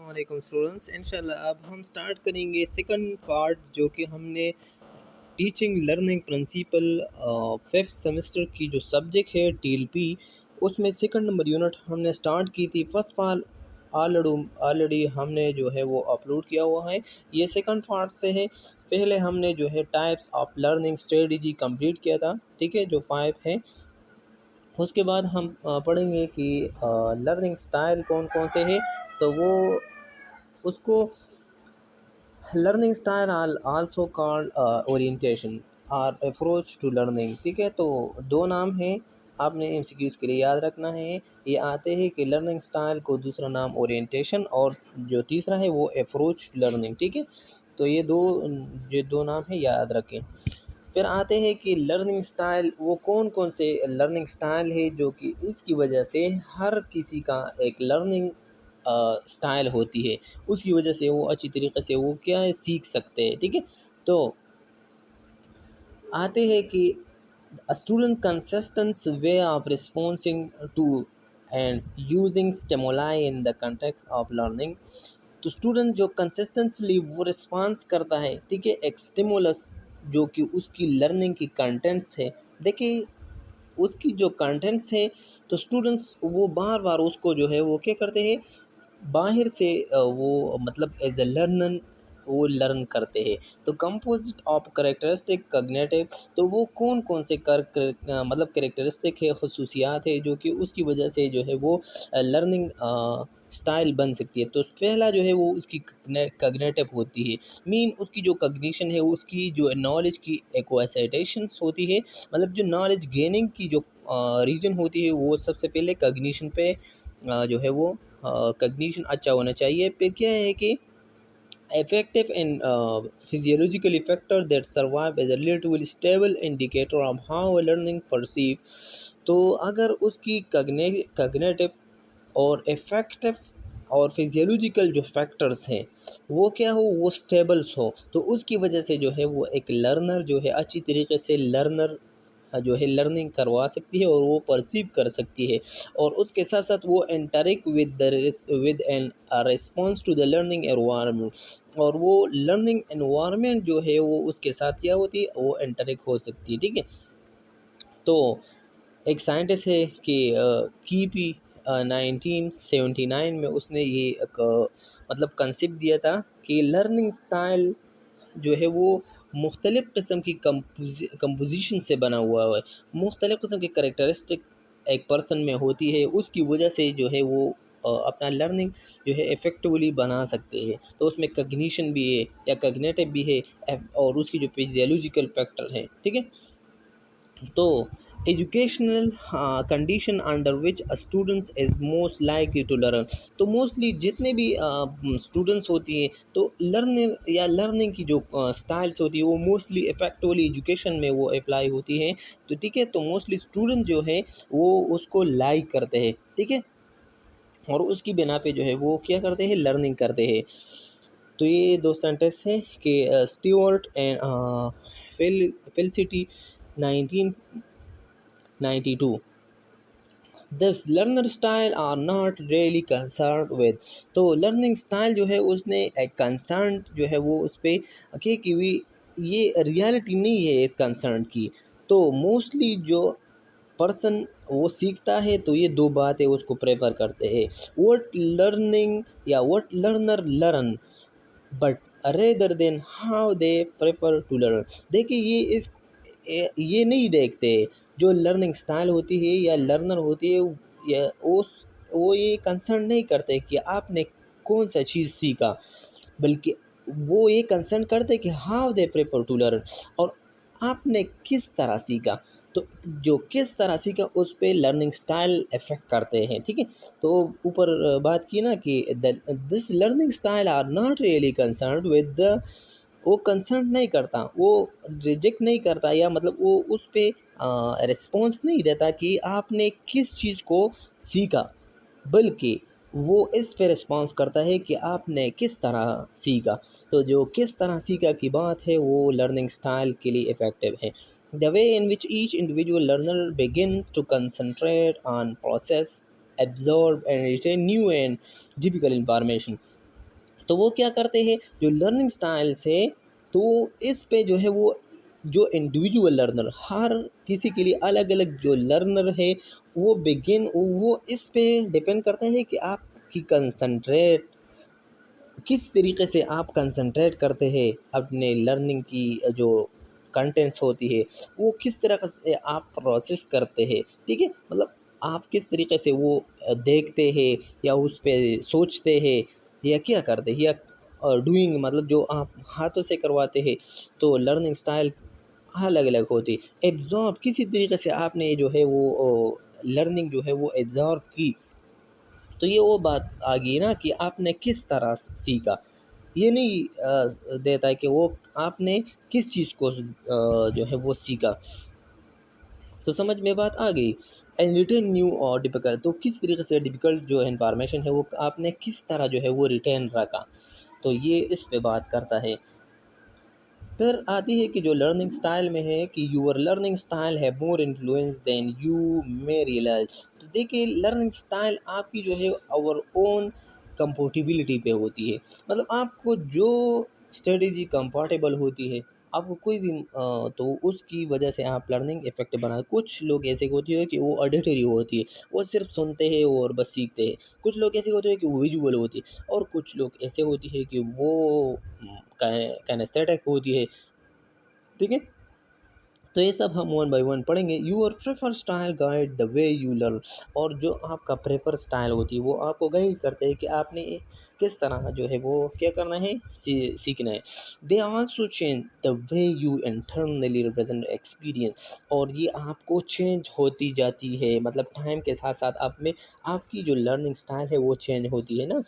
السلام علیکم اسٹوڈنٹس، انشاءاللہ اب ہم سٹارٹ کریں گے سیکنڈ پارٹ جو کہ ہم نے teaching learning principle fifth semester کی جو سبجیکٹ ہے TLP، اس میں سیکنڈ نمبر یونٹ ہم نے سٹارٹ کی تھی۔ فرسٹ پارٹ آلریڈی ہم نے جو ہے وہ اپلوڈ کیا ہوا ہے، یہ سیکنڈ پارٹ سے ہے۔ پہلے ہم نے جو ہے types of learning strategy complete کیا تھا، ٹھیک ہے، جو 5 ہے۔ اس کے بعد ہم پڑھیں گے کہ لرننگ سٹائل کون کون سے ہیں، تو وہ اس کو learning style also called orientation اور اپروچ ٹو لرننگ، ٹھیک ہے۔ تو دو نام ہیں، آپ نے MCQs کے لیے یاد رکھنا ہے۔ یہ آتے ہیں کہ لرننگ سٹائل کو دوسرا نام اورینٹیشن اور جو تیسرا ہے وہ اپروچ ٹو لرننگ، ٹھیک ہے۔ تو یہ دو نام ہیں، یاد رکھیں۔ پھر آتے ہیں کہ لرننگ سٹائل وہ کون کون سے لرننگ سٹائل ہے جو کہ اس کی وجہ سے ہر کسی کا ایک لرننگ سٹائل ہوتی ہے، اس کی وجہ سے وہ اچھی طریقے سے وہ کیا ہے سیکھ سکتے ہیں، ٹھیک ہے۔ تو آتے ہیں کہ student consistent way of responding to and using stimuli in the context of learning. تو اسٹوڈنٹ جو کنسسٹنسلی وہ رسپانس کرتا ہے، ٹھیک ہے، ایک اسٹیمولس جو کہ اس کی لرننگ کی کنٹینٹس ہے، دیکھیں اس کی جو کنٹینٹس ہے، تو اسٹوڈنٹس وہ بار بار اس کو جو ہے وہ کیا کرتے ہیں، باہر سے وہ مطلب ایز اے لرنر وہ لرن کرتے ہیں۔ تو کمپوزٹ آف کریکٹرسٹک کگنیٹو، تو وہ کون کون سے مطلب کریکٹرسٹک ہے، خصوصیات ہے جو کہ اس کی وجہ سے جو ہے وہ لرننگ سٹائل بن سکتی ہے۔ تو پہلا جو ہے وہ اس کی کگنیٹو ہوتی ہے، مین اس کی جو کگنیشن ہے، اس کی جو نالج کی ایکوائسیٹیشنس ہوتی ہے، مطلب جو نالج گیننگ کی جو ریجن ہوتی ہے وہ سب سے پہلے کگنیشن پہ جو ہے وہ کگنیشن اچھا ہونا چاہیے۔ پھر کیا ہے کہ effective and physiological factor that survive as a relatively stable indicator of how a learning perceive۔ تو اگر اس کی cognitive اور افیکٹو اور فزیولوجیکل جو فیکٹرز ہیں وہ کیا ہو، وہ سٹیبلز ہو، تو اس کی وجہ سے جو ہے وہ ایک لرنر جو ہے اچھی طریقے سے جو ہے لرننگ کروا سکتی ہے اور وہ پرسیو کر سکتی ہے، اور اس کے ساتھ ساتھ وہ interact with and response to the learning environment, اور وہ لرننگ انوائرمنٹ جو ہے وہ اس کے ساتھ کیا ہوتی ہے، وہ انٹریکٹ ہو سکتی ہے، ٹھیک ہے۔ تو ایک سائنٹسٹ ہے کہ KP 1979 میں اس نے یہ ایک مطلب کنسیپٹ دیا تھا کہ لرننگ سٹائل جو ہے وہ مختلف قسم کی کمپوزیشن سے بنا ہوا ہے، مختلف قسم کی کریکٹرسٹک ایک پرسن میں ہوتی ہے، اس کی وجہ سے جو ہے وہ اپنا لرننگ جو ہے افیکٹولی بنا سکتے ہیں۔ تو اس میں کگنیشن بھی ہے یا کگنیٹو بھی ہے، اور اس کی جو فزیولوجیکل فیکٹر ہے، ٹھیک ہے۔ تو educational condition under which students is most likely to learn, تو موسٹلی جتنے بھی اسٹوڈنٹس ہوتی ہیں تو لرننگ کی جو سٹائلس ہوتی ہے وہ موسٹلی افیکٹولی ایجوکیشن میں وہ اپلائی ہوتی ہیں، تو ٹھیک ہے۔ تو موسٹلی اسٹوڈنٹ جو ہے وہ اس کو لائک کرتے ہیں، ٹھیک ہے، اور اس کی بنا پہ جو ہے وہ کیا کرتے ہیں، لرننگ کرتے ہیں۔ تو یہ دو سینٹنس ہیں کہ Stewart and Felicity 1992 this learner style are not really concerned with, تو لرننگ اسٹائل جو ہے اس نے ایک کنسرن جو ہے وہ اس پہ کہ یہ ریالٹی نہیں ہے اس کنسرن کی۔ تو موسٹلی جو پرسن وہ سیکھتا ہے تو یہ دو باتیں اس کو پریفر کرتے ہیں، وٹ لرننگ یا what learner learn but rather than how they prefer to learn. دیکھیے یہ نہیں دیکھتے جو لرننگ سٹائل ہوتی ہے یا لرنر ہوتی ہے، وہ یہ کنسرن نہیں کرتے کہ آپ نے کون سا چیز سیکھا، بلکہ وہ یہ کنسرن کرتے کہ how they prefer to learn, اور آپ نے کس طرح سیکھا۔ تو جو کس طرح سیکھا اس پہ لرننگ سٹائل افیکٹ کرتے ہیں، ٹھیک ہے۔ تو اوپر بات کی نا کہ this learning style are not really concerned with, وہ کنسرن نہیں کرتا، وہ ریجیکٹ نہیں کرتا، یا مطلب وہ اس پہ رسپانس نہیں دیتا کہ آپ نے کس چیز کو سیکھا، بلکہ وہ اس پہ رسپانس کرتا ہے کہ آپ نے کس طرح سیکھا۔ تو جو کس طرح سیکھا کی بات ہے وہ لرننگ سٹائل کے لیے افیکٹو ہے۔ The way in which each individual learner begins to concentrate on process, absorb and retain new and difficult information۔ تو وہ کیا کرتے ہیں جو لرننگ سٹائلس ہے، تو اس پہ جو ہے وہ جو انڈیویجول لرنر، ہر کسی کے لیے الگ الگ جو لرنر ہے وہ اس پہ ڈپینڈ کرتا ہے کہ آپ کی کس طریقے سے آپ کنسنٹریٹ کرتے ہیں اپنے لرننگ کی جو کنٹینٹس ہوتی ہے وہ کس طرح سے آپ پروسیس کرتے ہیں، ٹھیک ہے، مطلب آپ کس طریقے سے وہ دیکھتے ہیں یا اس پہ سوچتے ہیں یا کیا کرتے ہیں، یا ڈوئنگ مطلب جو آپ ہاتھوں سے کرواتے ہیں، تو لرننگ سٹائل الگ الگ ہوتی ہے۔ ایبزارب کسی طریقے سے آپ نے جو ہے وہ لرننگ جو ہے وہ ایبزارب کی، تو یہ وہ بات آ گئی نا کہ آپ نے کس طرح سیکھا، یہ نہیں دیتا ہے کہ وہ آپ نے کس چیز کو جو ہے وہ سیکھا۔ تو سمجھ میں بات آ گئی۔ اینڈ ریٹین نیو اور ڈیفیکلٹ، تو کس طریقے سے ڈیفیکلٹ جو انفارمیشن ہے وہ آپ نے کس طرح جو ہے وہ ریٹین رکھا، تو یہ اس پہ بات کرتا ہے۔ پھر آتی ہے کہ جو لرننگ سٹائل میں ہے کہ یور لرننگ سٹائل ہے more influence than you may realize, تو دیکھیے لرننگ سٹائل آپ کی جو ہے اور اون کمفورٹیبلٹی پہ ہوتی ہے، مطلب آپ کو جو اسٹریٹجی کمفرٹیبل ہوتی ہے، آپ کو کوئی بھی تو اس کی وجہ سے آپ لرننگ افیکٹ بنا، کچھ لوگ ایسے ہوتی ہے کہ وہ آڈیٹری ہوتی ہے، وہ صرف سنتے ہیں اور بس سیکھتے ہیں، کچھ لوگ ایسے ہوتے ہیں کہ وہ ویژول ہوتی ہے، اور کچھ لوگ ایسے ہوتی ہے کہ وہ کینیستھیٹک ہوتی ہے، ٹھیک ہے، تو یہ سب ہم ون بائی ون پڑھیں گے۔ Your prefer style guide the way you learn, اور جو آپ کا پریفر اسٹائل ہوتی ہے وہ آپ کو گائڈ کرتے ہیں کہ آپ نے کس طرح جو ہے وہ کیا کرنا ہے، سیکھنا ہے۔ They also change the way you internally represent experience, اور یہ آپ کو چینج ہوتی جاتی ہے، مطلب ٹائم کے ساتھ ساتھ آپ کی جو لرننگ اسٹائل ہے وہ چینج ہوتی ہے نا،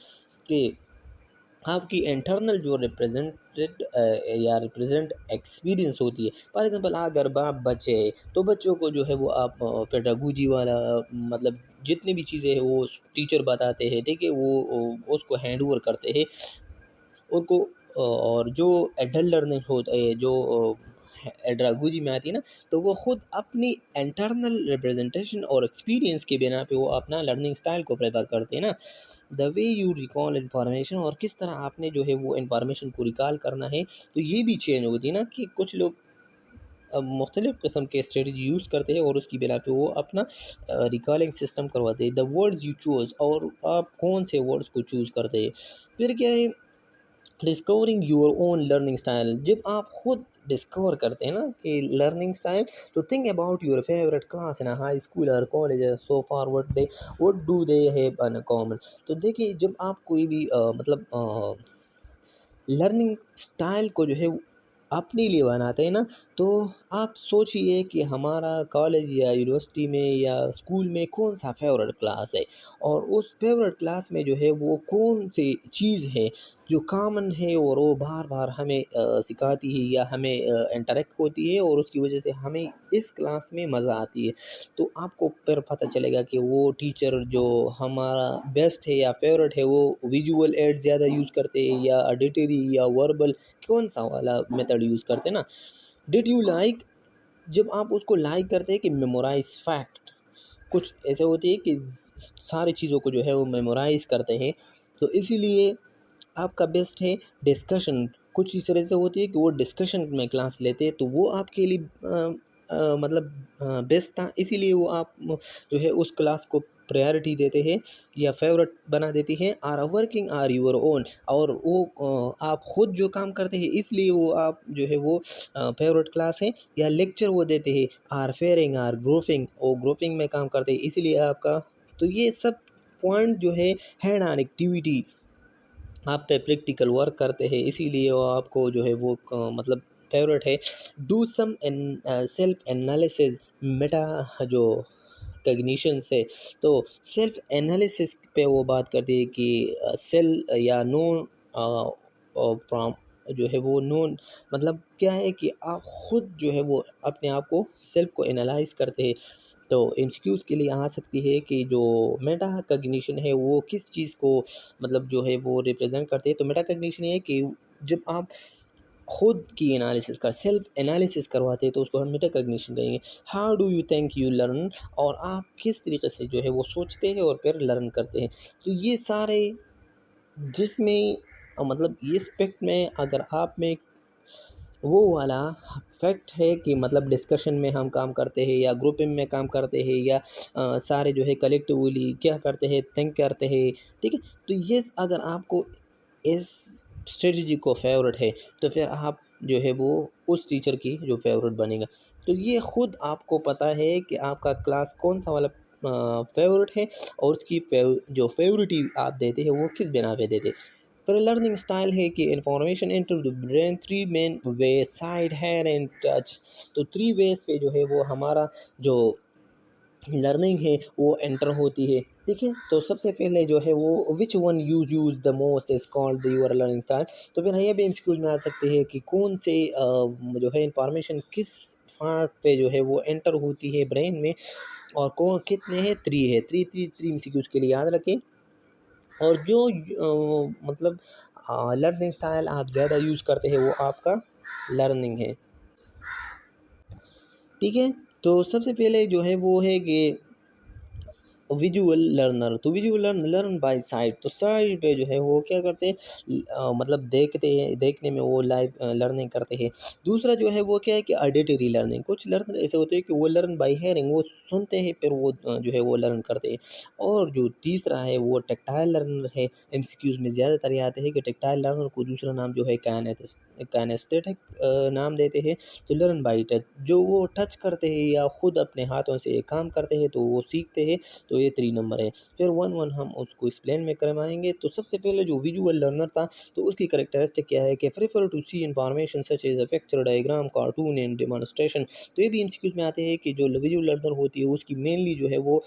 کہ آپ کی انٹرنل جو ریپرزینٹ ایکسپیرینس ہوتی ہے۔ فار ایگزامپل اگر آپ بچے ہیں تو بچوں کو جو ہے وہ آپ پیڈاگوجی والا مطلب جتنی بھی چیزیں ہیں وہ ٹیچر بتاتے ہیں، ٹھیک ہے، وہ اس کو ہینڈ اوور کرتے ہیں ان کو، اور جو ایڈلٹ لرننگ ہوتا ہے جو ایڈراگوجی میں آتی ہے نا، تو وہ خود اپنی انٹرنل ریپرزنٹیشن اور ایکسپیرینس کے بنا پہ وہ اپنا لرننگ سٹائل کو پریفر کرتے ہیں نا۔ دا وے یو ریکال انفارمیشن، اور کس طرح آپ نے جو ہے وہ انفارمیشن کو ریکال کرنا ہے، تو یہ بھی چینج ہوتی ہے نا، کہ کچھ لوگ مختلف قسم کے اسٹریٹجی یوز کرتے ہیں اور اس کی بنا پہ وہ اپنا ریکالنگ سسٹم کرواتے ہیں۔ دا ورڈز یو چوز، اور آپ کون سے ورڈز کو چوز کرتے ہیں۔ پھر کیا ہے، discovering your own learning style, جب آپ خود ڈسکور کرتے ہیں نا کہ لرننگ اسٹائل، تو think about your favourite class in high school اور college, so for what do they have in common, تو دیکھیے جب آپ کوئی بھی مطلب لرننگ اسٹائل کو جو ہے اپنے لیے بناتے ہیں نا، تو آپ سوچئے کہ ہمارا کالج یا یونیورسٹی میں یا اسکول میں کون سا فیوریٹ کلاس ہے، اور اس فیوریٹ کلاس میں جو ہے وہ کون سی چیز ہے جو کامن ہے اور وہ بار بار ہمیں سکھاتی ہے یا ہمیں انٹریکٹ ہوتی ہے، اور اس کی وجہ سے ہمیں اس کلاس میں مزہ آتی ہے، تو آپ کو پھر پتہ چلے گا کہ وہ ٹیچر جو ہمارا بیسٹ ہے یا فیوریٹ ہے وہ ویژول ایڈ زیادہ یوز کرتے ہیں یا آڈیٹری یا وربل، کون سا والا میتھڈ یوز کرتے ہیں نا۔ ڈیڈ یو لائک، جب آپ اس کو لائک کرتے ہیں کہ میمورائز فیکٹ، کچھ ایسے ہوتے ہیں کہ ساری چیزوں کو جو ہے وہ میمورائز کرتے ہیں، تو اسی لیے آپ کا بیسٹ ہے ڈسکشن، کچھ اس طرح سے ہوتی ہے کہ وہ ڈسکشن میں کلاس لیتے ہیں، تو وہ آپ کے لیے مطلب بیسٹ تھا، اسی لیے وہ آپ جو ہے اس کلاس کو پریارٹی دیتے ہیں یا فیوریٹ بنا دیتی ہیں۔ Are working or your own, اور وہ آپ خود جو کام کرتے ہیں اس لیے وہ آپ جو ہے وہ فیوریٹ کلاس ہے، یا لیکچر وہ دیتے ہیں، آر فیئرنگ آر گروفنگ، وہ گروفنگ میں کام کرتے ہیں اس لیے آپ کا، تو یہ سب پوائنٹ جو ہے ہینڈ آن ایکٹیویٹی آپ پہ پریکٹیکل ورک کرتے ہیں، اسی لیے وہ آپ کو جو ہے وہ مطلب فیوریٹ ہے۔ Do some self analysis, meta جو کگنیشن سے، تو سیلف انالیسس پہ وہ بات کرتی ہے کہ سیل یا نون فرام جو ہے وہ نون، مطلب کیا ہے کہ آپ خود جو ہے وہ اپنے آپ کو سیلف کو انالائز کرتے ہیں، تو انسکیوز کے لیے آ سکتی ہے کہ جو میٹا کگنیشن ہے وہ کس چیز کو مطلب جو ہے وہ ریپرزینٹ کرتے ہیں، تو میٹا کگنیشن یہ ہے کہ جب آپ خود کی انالیسس کا سیلف انالیسس کرواتے ہیں تو اس کو ہم میٹا کگنیشن کہیں گے۔ How do you think you learn, اور آپ کس طریقے سے جو ہے وہ سوچتے ہیں اور پھر لرن کرتے ہیں، تو یہ سارے جس میں مطلب اس فیکٹ میں اگر آپ میں وہ والا فیکٹ ہے کہ مطلب ڈسکشن میں ہم کام کرتے ہیں یا گروپنگ میں کام کرتے ہیں یا سارے جو ہے کلیکٹیولی کیا کرتے ہیں تھنک کرتے ہیں، ٹھیک ہے، تو یہ اگر آپ کو اس اسٹریٹجی کو فیورٹ ہے تو پھر آپ جو ہے وہ اس ٹیچر کی جو فیورٹ بنے گا. تو یہ خود آپ کو پتہ ہے کہ آپ کا کلاس کون سا والا فیورٹ ہے اور اس کی جو فیورٹی آپ دیتے ہیں وہ کس بنا پہ دیتے. پھر لرننگ اسٹائل ہے کہ information enter the brain three main way sight hear and touch. تو تھری ویز پہ جو ہے وہ ہمارا جو لرننگ ہے وہ انٹر ہوتی ہے. دیکھیں تو سب سے پہلے جو ہے وہ which one use the most is called your learning style. تو پھر یہ بھی ایمسیکیوز میں آ سکتے ہیں کہ کون سے جو ہے انفارمیشن کس پارٹ پہ جو ہے وہ انٹر ہوتی ہے برین میں، اور کون کتنے ہیں، تھری ہے، تھری ایمسیکیوز کے لیے یاد رکھیں. اور جو مطلب لرننگ اسٹائل آپ زیادہ یوز کرتے ہیں وہ آپ کا لرننگ ہے، ٹھیک ہے. تو سب سے پہلے جو ہے وہ ہے کہ ویژول لرنر. تو ویژول لرن بائی سائٹ. تو سائٹ پہ جو ہے وہ کیا کرتے ہیں، مطلب دیکھتے ہیں، دیکھنے میں وہ لائیو لرننگ کرتے ہیں. دوسرا جو ہے وہ کیا ہے کہ آڈیٹری لرننگ. کچھ لرنر ایسے ہوتے ہیں کہ وہ لرن بائی ہیئرنگ، وہ سنتے ہیں پھر وہ جو ہے وہ لرن کرتے ہیں. اور جو تیسرا ہے وہ ٹیکٹائل لرنر ہے. ایم سی کیوز میں زیادہ تر یہ آتے ہیں کہ ٹیکٹائل لرنر کو دوسرا نام جو ہے کائنیسٹیٹک نام دیتے ہیں. تو لرن بائی ٹچ، جو وہ ٹچ کرتے ہیں یا خود اپنے ہاتھوں سے کام کرتے ہیں تو وہ سیکھتے ہیں. تو یہ 3 نمبر ہے. پھر ون ہم اس کو ایکسپلین میں کروائیں گے. تو سب سے پہلے جو ویژول لرنر تھا تو اس کی کریکٹرسٹک کیا ہے کہ prefer to see information such as a picture, diagram, cartoon and demonstration. تو یہ بھی ایم سی کیوز میں آتے ہیں کہ جو ویژول لرنر ہوتی ہے اس کی مینلی جو ہے وہ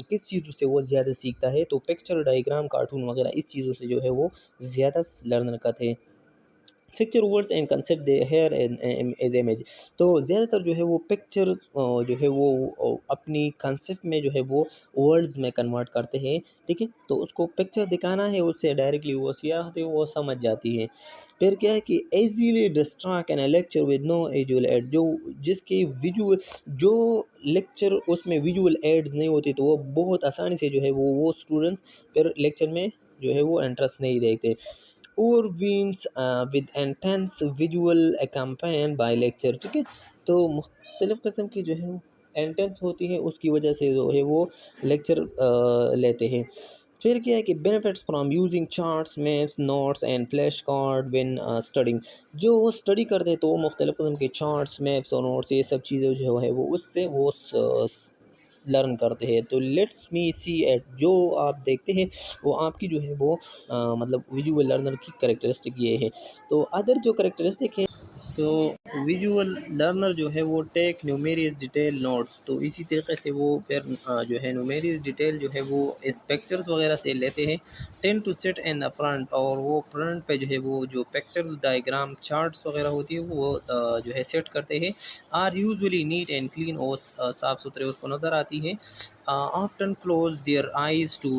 کس چیزوں سے وہ زیادہ سیکھتا ہے. تو پکچر، ڈائیگرام، کارٹون وغیرہ اس چیزوں سے جو ہے وہ زیادہ لرنر کا تھے. Picture words and concept they hear as image. تو زیادہ تر جو ہے وہ پکچر جو ہے وہ اپنی کنسیپٹ میں جو ہے وہ ورڈز میں کنورٹ کرتے ہیں، ٹھیک ہے. تو اس کو پکچر دکھانا ہے، اس سے ڈائریکٹلی وہ سیاح ہوتی ہے وہ سمجھ جاتی ہے. پھر کیا ہے کہ easily distract and lecture with no visual aid. جو جس کی ویژول جو لیکچر اس میں ویژول ایڈز نہیں ہوتی تو وہ بہت آسانی سے جو ہے وہ اسٹوڈنٹس پھر لیکچر میں جو ہے وہ انٹرسٹ نہیں دیکھتے. اور once with intense visual accompanied by lecture, ٹھیک ہے. تو مختلف قسم کی جو ہے انٹینس ہوتی ہے اس کی وجہ سے جو ہے وہ لیکچر لیتے ہیں. پھر کیا ہے کہ benefits from using charts, maps, notes and flash card when studying. جو وہ اسٹڈی کرتے تو وہ مختلف قسم کے چارٹس، میپس اور نوٹس یہ سب چیزیں جو ہے وہ اس سے وہ لرن کرتے ہیں. تو لیٹس می سی ایٹ، جو آپ دیکھتے ہیں وہ آپ کی جو ہے وہ مطلب ویژول لرنر کی کریکٹرسٹک یہ ہے. تو ادر جو کریکٹرسٹک ہے، تو ویژول لرنر جو ہے وہ ٹیک نیومیریز ڈیٹیل نوٹس. تو اسی طریقے سے وہ پھر جو ہے نیومیریز ڈیٹیل جو ہے وہ اس پکچرز وغیرہ سے لیتے ہیں. Tend to sit in the front, اور وہ فرنٹ پہ جو ہے وہ جو پکچرز، ڈائیگرام، چارٹس وغیرہ ہوتی ہے وہ جو ہے سیٹ کرتے ہیں. Are usually neat and clean, اور صاف ستھرے اس کو نظر آتی ہے. Often close their eyes to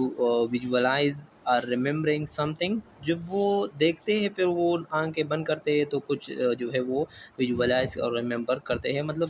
visualize or remembering something. جب وہ دیکھتے ہیں پھر وہ آنکھیں بند کرتے ہیں تو کچھ جو ہے وہ ویژولائز اور ریممبر کرتے ہیں، مطلب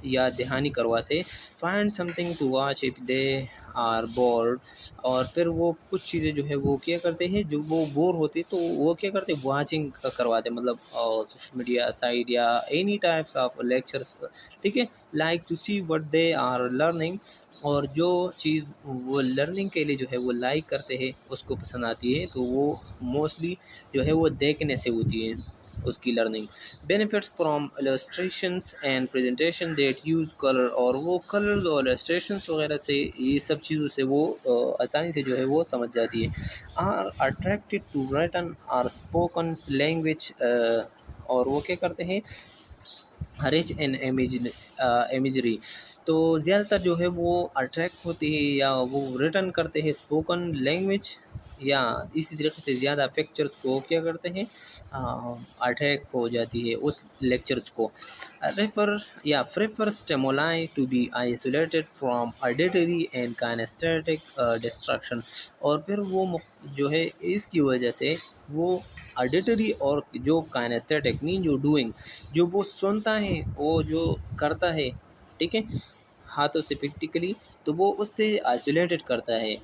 یاد دہانی کرواتے. Find something to watch if they are bored. اور پھر وہ کچھ چیزیں جو ہے وہ کیا کرتے ہیں، جو وہ بور ہوتے تو وہ کیا کرتے واچنگ کرواتے، مطلب سوشل میڈیا سائٹ یا اینی ٹائپس آف لیکچرس، ٹھیک ہے. Like to see what they are learning. اور جو چیز وہ لرننگ کے لیے جو ہے وہ لائک کرتے ہیں، اس کو پسند آتی ہے، تو وہ موسٹلی جو ہے وہ دیکھنے سے ہوتی ہے اس کی learning. Benefits from illustrations and presentation that use colour. اور وہ کلرز اور السٹریشنس وغیرہ سے یہ سب چیزوں سے وہ آسانی سے جو ہے وہ سمجھ جاتی ہے. آر اٹریکٹیڈ ٹو ریٹن اور اسپوکن لینگویج. اور وہ کیا کرتے ہیں، رچ اینڈ امیجری. تو زیادہ تر جو ہے وہ اٹریکٹ ہوتی ہے یا وہ ریٹرن کرتے ہیں اسپوکن لینگویج، یا اسی طریقے سے زیادہ پکچرز کو کیا کرتے ہیں، اٹریکٹ ہو جاتی ہے اس لیکچرز کو. ریفر یا prefer stimuli to be isolated from auditory and kinaesthetic distraction. اور پھر وہ جو ہے اس کی وجہ سے وہ آڈیٹری اور جو کائنیسٹیٹک مین جو ڈوئنگ، جو وہ سنتا ہے وہ جو کرتا ہے، ٹھیک ہے، ہاتھوں سے پریکٹیکلی، تو وہ اس سے آئسولیٹڈ کرتا ہے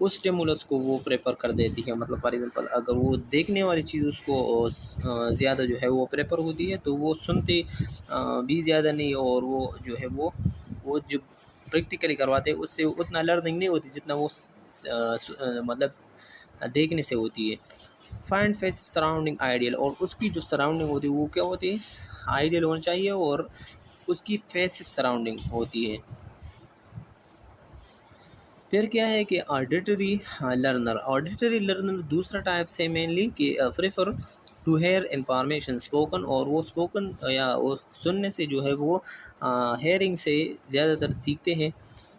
اس اسٹیمولس کو وہ پریفر کر دیتی ہے. مطلب فار ایگزامپل اگر وہ دیکھنے والی چیز اس کو زیادہ جو ہے وہ پریفر ہوتی ہے تو وہ سنتے بھی زیادہ نہیں, اور وہ جو ہے وہ جو پریکٹیکلی کرواتے ہیں اس سے اتنا لرننگ نہیں ہوتی جتنا وہ مطلب دیکھنے سے ہوتی ہے. فائنڈ فیس سراؤنڈنگ آئیڈیل, اور اس کی جو سراؤنڈنگ ہوتی ہے وہ کیا ہوتی ہے, آئیڈیل ہونا چاہیے, اور اس کی فیس سراؤنڈنگ ہوتی ہے. پھر کیا ہے کہ آڈیٹری لرنر دوسرا ٹائپس ہے مینلی کہ prefer to hear information spoken, اور وہ اسپوکن یا وہ سننے سے جو ہے وہ ہیئرنگ سے زیادہ تر سیکھتے ہیں.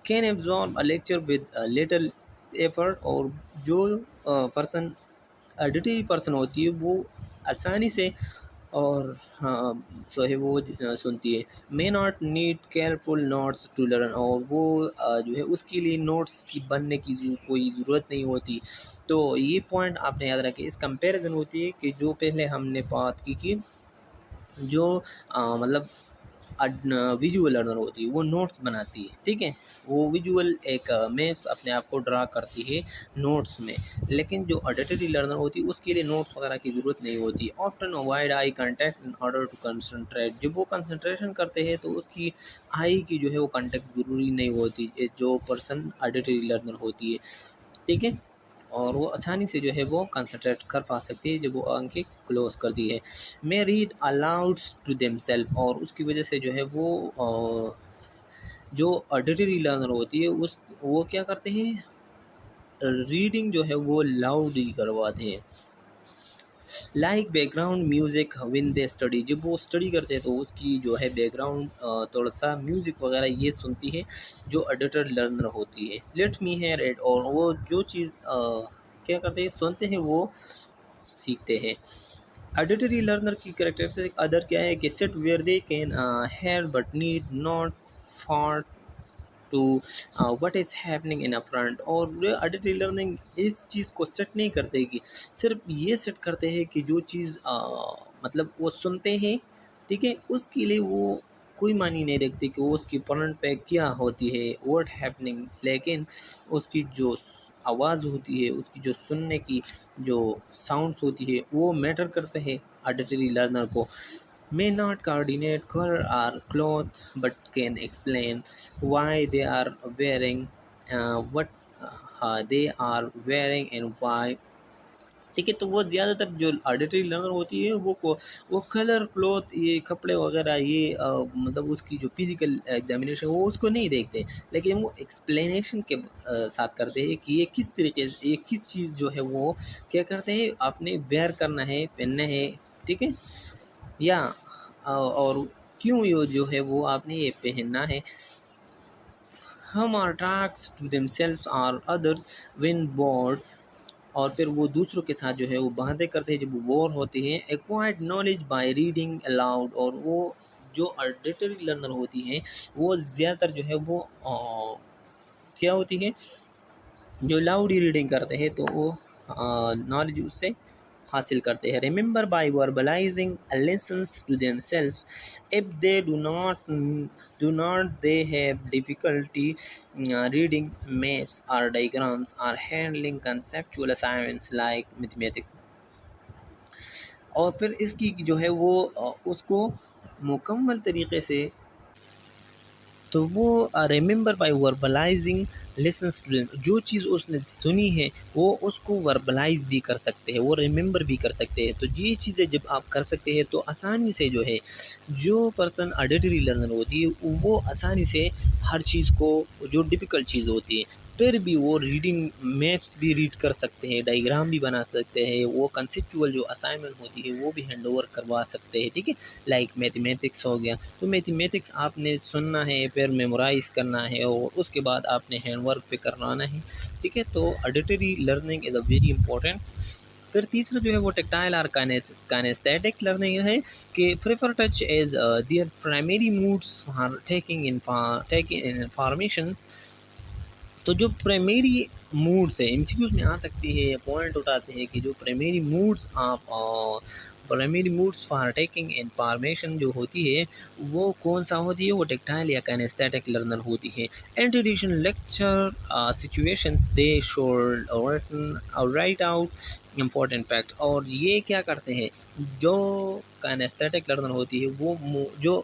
Can absorb a lecture with little effort, اور جو پرسن آڈیٹری پرسن ہوتی ہے وہ آسانی سے اور جو ہے وہ سنتی ہے. May not need careful notes to learn, اور وہ جو ہے اس کے لیے نوٹس کی بننے کی کوئی ضرورت نہیں ہوتی. تو یہ پوائنٹ آپ نے یاد رکھے. اس کمپیریزن ہوتی ہے کہ جو پہلے ہم نے بات کی کہ جو مطلب ویژول لرنر ہوتی ہے وہ نوٹس بناتی ہے, ٹھیک ہے, وہ ویژول ایک میپس اپنے آپ کو ڈرا کرتی ہے نوٹس میں, لیکن جو آڈیٹری لرنر ہوتی ہے اس کے لیے نوٹس وغیرہ کی ضرورت نہیں ہوتی. Often avoid eye contact in order to concentrate, جب وہ کنسنٹریشن کرتے ہیں تو اس کی آئی کی جو ہے وہ کانٹیکٹ ضروری نہیں ہوتی جو پرسن آڈیٹری لرنر ہوتی ہے, ٹھیک ہے, اور وہ آسانی سے جو ہے وہ کنسنٹریٹ کر پا سکتی ہے جب وہ آنکھیں کلوز کر دی ہے. May read aloud to them self, اور اس کی وجہ سے جو ہے وہ جو آڈیٹری لرنر ہوتی ہے وہ کیا کرتے ہیں, ریڈنگ جو ہے وہ لاؤڈ ہی کرواتے ہیں. Like back ground music when they study, جب وہ اسٹڈی کرتے ہیں تو اس کی جو ہے بیک گراؤنڈ تھوڑا سا میوزک وغیرہ یہ سنتی ہے جو آڈیٹر لرنر ہوتی ہے. لیٹ می ہیئر اٹ, اور وہ جو چیز کیا کرتے ہیں سنتے ہیں وہ سیکھتے ہیں. آڈیٹری لرنر کی کریکٹرسٹک ادر کیا ہے کہ sit where they can hear but need not for to what is happening in front, اور آڈیٹری لرننگ اس چیز کو سیٹ نہیں کرتے کہ صرف یہ سیٹ کرتے ہیں کہ جو چیز مطلب وہ سنتے ہیں, ٹھیک ہے, اس کے لیے وہ کوئی معنی نہیں رکھتی کہ وہ اس کی فرنٹ پہ کیا ہوتی ہے واٹ ہیپننگ, لیکن اس کی جو آواز ہوتی ہے, اس کی جو سننے کی جو ساؤنڈس ہوتی ہے وہ میٹر کرتے ہیں آڈیٹری لرنر کو. may not coordinate color or cloth but can explain why they are wearing what they are wearing and why, ٹھیک ہے. تو وہ زیادہ تر جو آڈیٹری لرنر ہوتی ہے وہ کلر کلوتھ یہ کپڑے وغیرہ یہ مطلب اس کی جو فزیکل ایگزامینیشن وہ اس کو نہیں دیکھتے, لیکن وہ ایکسپلینیشن کے ساتھ کرتے ہیں کہ یہ کس طریقے سے یہ کس چیز جو ہے وہ کیا کرتے ہیں آپ نے ویئر کرنا ہے, پہننا ہے, ٹھیک ہے, یا اور کیوں یہ جو ہے وہ آپ نے یہ پہننا ہے. Hum or talks to them self or others when bored, اور پھر وہ دوسروں کے ساتھ جو ہے وہ باتیں کرتے ہیں جب وہ بور ہوتے ہیں. Acquired knowledge by reading allowed, اور وہ جو آڈیٹری لرنر ہوتی ہیں وہ زیادہ تر جو ہے وہ کیا ہوتی ہے جو لاؤڈ ریڈنگ کرتے ہیں تو وہ نالج اس سے حاصل کرتے ہیں. Remember by verbalising lessons to them self, if they do not they have difficulty reading maps or diagrams or handling conceptual assignments like mathematics, اور پھر اس کی جو ہے وہ اس کو مکمل طریقے سے تو وہ ریممبر بائی وربلائزنگ لیسنس, جو چیز اس نے سنی ہے وہ اس کو وربلائز بھی کر سکتے ہیں, وہ ریممبر بھی کر سکتے ہیں. تو یہ چیزیں جب آپ کر سکتے ہیں تو آسانی سے جو ہے جو پرسن آڈیٹری لرنر ہوتی ہے وہ آسانی سے ہر چیز کو جو ڈیفیکلٹ چیز ہوتی ہے پھر بھی وہ ریڈنگ میپس بھی ریڈ کر سکتے ہیں, ڈائیگرام بھی بنا سکتے ہیں, وہ کنسیپچول جو اسائنمنٹ ہوتی ہے وہ بھی ہینڈ اوور کروا سکتے ہیں, ٹھیک ہے. لائک میتھمیٹکس ہو گیا, تو میتھمیٹکس آپ نے سننا ہے پھر میمورائز کرنا ہے اور اس کے بعد آپ نے ہینڈ ورک پہ کروانا ہے, ٹھیک ہے. تو auditory learning is a very important. پھر تیسرا جو ہے وہ ٹیکٹائل اور کائنیستھیٹک لرننگ ہے کہ prefer touch as their primary modes for taking informations. تو جو پرائمری موڈس ہے ایم سی کیوز میں آ سکتی ہے, پوائنٹ اٹھاتے ہیں کہ جو پرائمری موڈس آپ primary modes for taking information جو ہوتی ہے وہ کون سا ہوتی ہے، وہ ٹیکٹائل یا کینیستھیٹک لرنر ہوتی ہے. In tradition lecture situations they should write out important fact. اور یہ کیا کرتے ہیں، جو کینیستھیٹک لرنر ہوتی ہے وہ جو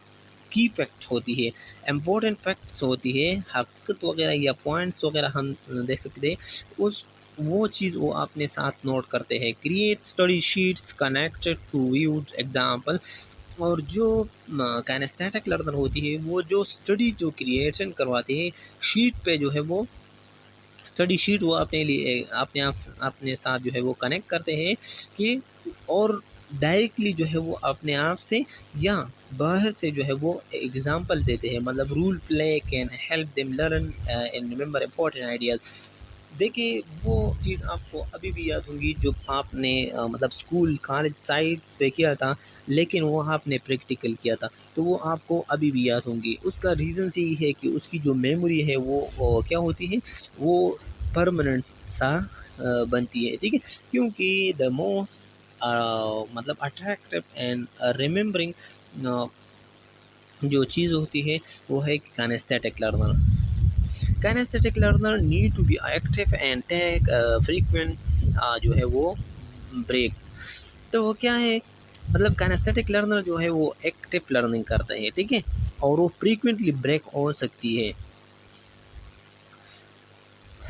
کی فیکٹ ہوتی ہے، امپورٹنٹ فیکٹس ہوتی ہے، حقیقت وغیرہ یا پوائنٹس وغیرہ ہم دیکھ سکتے ہیں، اس وہ چیز وہ اپنے ساتھ نوٹ کرتے ہیں. Create study sheets connected to vivid example. اور جو کینیستھیٹک لرنر ہوتی ہے وہ جو اسٹڈی جو کریشن کرواتے ہیں شیٹ پہ جو ہے وہ اسٹڈی شیٹ وہ اپنے لیے اپنے ساتھ جو ہے وہ کنیکٹ کرتے ہیں کہ اور ڈائریکٹلی جو ہے وہ اپنے آپ سے یا باہر سے جو ہے وہ ایگزامپل دیتے ہیں. مطلب role play can help them learn and remember important ideas. دیکھیے وہ چیز آپ کو ابھی بھی یاد ہوگی جو آپ نے مطلب اسکول کالج سائٹ پہ کیا تھا، لیکن وہ آپ نے پریکٹیکل کیا تھا تو وہ آپ کو ابھی بھی یاد ہوں گی. اس کا ریزنس یہی ہے کہ اس کی جو میموری ہے وہ کیا ہوتی ہے، وہ پرماننٹ سا بنتی ہے، ٹھیک ہے. کیونکہ دا موسٹ مطلب اٹریکٹیو اینڈ ریممبرنگ جو چیز ہوتی ہے وہ ہے کینیستھیٹک learner. Kinesthetic learner need to be active and take frequent جو ہے وہ بریکس. تو وہ کیا ہے، مطلب کینیستھیٹک لرنر جو ہے وہ ایکٹیو لرننگ کرتا ہے، ٹھیک ہے، اور وہ فریکوینٹلی بریک ہو سکتی ہے.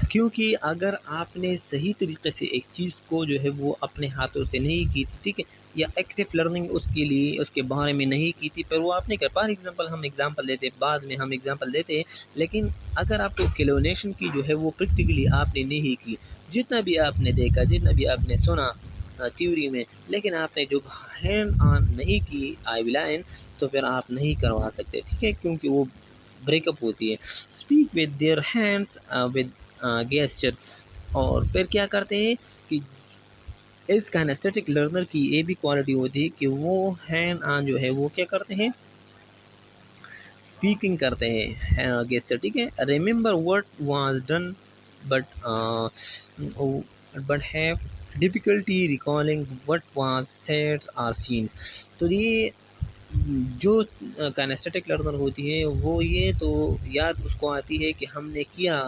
کیونکہ اگر آپ نے صحیح طریقے سے ایک چیز کو جو ہے وہ اپنے ہاتھوں سے نہیں کی تھی، ٹھیک ہے، یا ایکٹیو لرننگ اس کے لیے اس کے بارے میں نہیں کی تھی، پر وہ آپ نے کر فار ایگزامپل ہم ایگزامپل دیتے بعد میں ہم ایگزامپل دیتے ہیں، لیکن اگر آپ کو کیلونیشن کی جو ہے وہ پریکٹیکلی آپ نے نہیں کی، جتنا بھی آپ نے دیکھا جتنا بھی آپ نے سنا تھیوری میں، لیکن آپ نے جو ہینڈ آن نہیں کی آئی لائن تو پھر آپ نہیں کروا سکتے، ٹھیک ہے، کیونکہ وہ بریک اپ ہوتی ہے. Speak with their hands with gesture. اور پھر کیا کرتے ہیں کہ اس کینیستھیٹک لرنر کی یہ بھی کوالٹی ہوتی ہے کہ وہ ہینڈ آن جو ہے وہ کیا کرتے ہیں، اسپیکنگ کرتے ہیں گیسچر، ٹھیک ہے. Remember what was done but have difficulty recalling what was said or seen. تو یہ جو کینیستھیٹک لرنر ہوتی ہے وہ یہ تو یاد اس کو آتی ہے کہ ہم نے کیا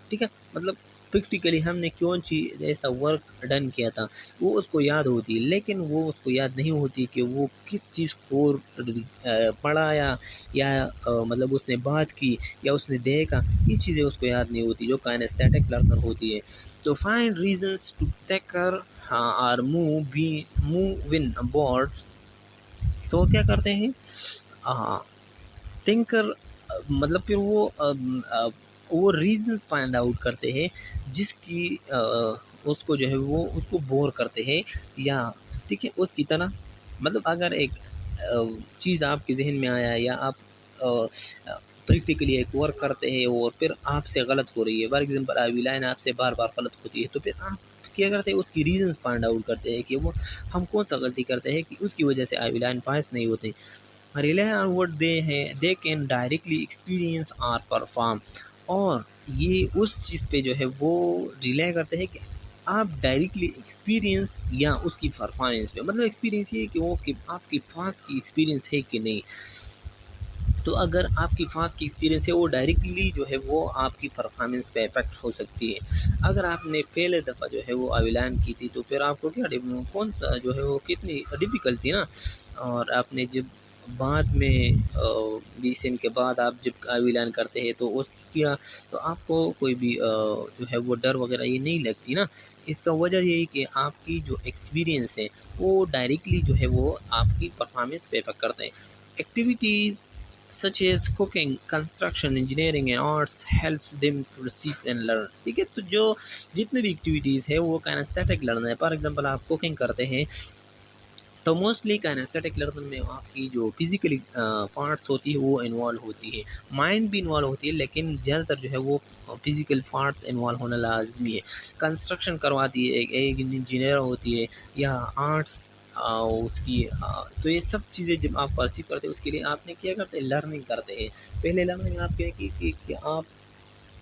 ٹھیک ہے، مطلب پریکٹیکلی ہم نے کون چیز ایسا ورک ڈن کیا تھا وہ اس کو یاد ہوتی ہے، لیکن وہ اس کو یاد نہیں ہوتی کہ وہ کس چیز کو پڑھا یا مطلب اس نے بات کی یا اس نے دیکھا، یہ چیزیں اس کو یاد نہیں ہوتی جو کینیستھیٹک لرنر ہوتی ہے. تو فائنڈ ریزنس ٹو ٹیکر اور موو ون بورڈ. تو کیا کرتے ہیں تھنکر، مطلب پھر وہ ریزنس فائنڈ آؤٹ کرتے ہیں جس کی اس کو جو ہے وہ اس کو بور کرتے ہیں، یا ٹھیک ہے اس کی طرح. مطلب اگر ایک چیز آپ کے ذہن میں آیا یا آپ پریکٹیکلی ایک ورک کرتے ہیں اور پھر آپ سے غلط ہو رہی ہے، فار ایگزامپل آئی لائن آپ سے بار بار غلط ہوتی ہے، تو پھر آپ کیا کرتے ہیں اس کی ریزنس فائنڈ آؤٹ کرتے ہیں کہ وہ ہم کون سا غلطی کرتے ہیں کہ اس کی وجہ سے آئی لائن پاس نہیں ہوتے. rely on what they can directly experience or perform. اور یہ اس چیز پہ جو ہے وہ ریلے کرتے ہیں کہ آپ ڈائریکٹلی ایکسپیرینس یا اس کی پرفارمنس پہ، مطلب ایکسپیرینس یہ کہ وہ کہ آپ کے پاس کی ایکسپیرینس ہے کہ نہیں. تو اگر آپ کی پاس کی ایکسپیرینس ہے وہ ڈائریکٹلی جو ہے وہ آپ کی پرفارمنس پہ افیکٹ ہو سکتی ہے. اگر آپ نے پہلے دفعہ جو ہے وہ اویلان کی تھی تو پھر آپ کو کیا کون سا جو ہے وہ کتنی ڈیفیکلٹ تھی نا، اور آپ نے جب بعد میں 20 دن کے بعد آپ جب اویلان کرتے ہیں تو اس کیا تو آپ کو کوئی بھی جو ہے وہ ڈر وغیرہ یہ نہیں لگتی نا. اس کا وجہ یہی کہ آپ کی جو ایکسپیرینس ہے وہ ڈائریکٹلی جو ہے وہ آپ کی پرفارمنس پہ افیکٹ کرتے ہیں. Activities such as cooking, construction, engineering and arts helps them to receive and learn. ٹھیک ہے، تو جو جتنے بھی ایکٹیویٹیز ہے وہ کینیستھیٹک لرنر ہے. فار ایگزامپل آپ کوکنگ کرتے ہیں تو موسٹلی کینیستھیٹک لرنر میں آپ کی جو فزیکلی پارٹس ہوتی ہے وہ انوالو ہوتی ہے، مائنڈ بھی انوالو ہوتی ہے، لیکن زیادہ تر جو ہے وہ فزیکل پارٹس انوالو ہونا لازمی ہے. کنسٹرکشن کرواتی ہے ایک انجینئر ہوتی ہے یا آرٹس اس کی تو یہ سب چیزیں جب آپ پرسیو کرتے ہیں اس کے لیے آپ نے کیا کرتے ہیں، لرننگ کرتے ہیں. پہلے لرننگ آپ کیا کی کہ آپ